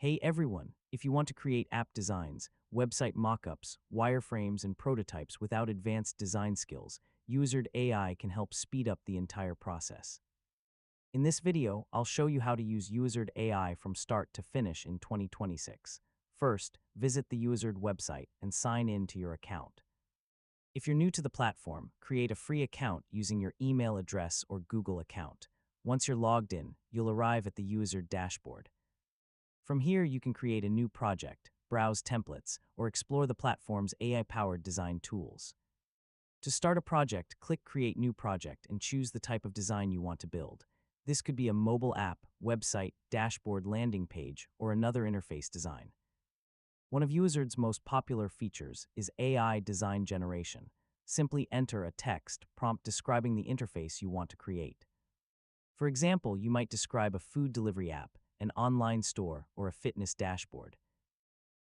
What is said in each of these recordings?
Hey everyone, if you want to create app designs, website mockups, wireframes, and prototypes without advanced design skills, Uizard AI can help speed up the entire process. In this video, I'll show you how to use Uizard AI from start to finish in 2026. First, visit the Uizard website and sign in to your account. If you're new to the platform, create a free account using your email address or Google account. Once you're logged in, you'll arrive at the Uizard dashboard. From here, you can create a new project, browse templates, or explore the platform's AI-powered design tools. To start a project, click Create New Project and choose the type of design you want to build. This could be a mobile app, website, dashboard, landing page, or another interface design. One of Uizard's most popular features is AI design generation. Simply enter a text prompt describing the interface you want to create. For example, you might describe a food delivery app, an online store, or a fitness dashboard.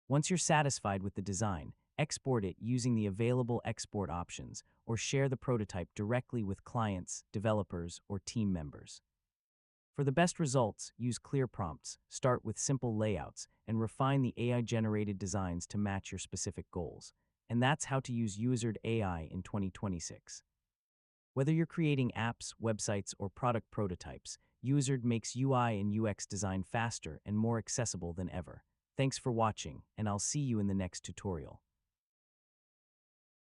Once you're satisfied with the design, export it using the available export options or share the prototype directly with clients, developers, or team members. For the best results, use clear prompts, start with simple layouts, and refine the AI-generated designs to match your specific goals. And that's how to use Uizard AI in 2026. Whether you're creating apps, websites, or product prototypes, Uizard makes UI and UX design faster and more accessible than ever. Thanks for watching, and I'll see you in the next tutorial.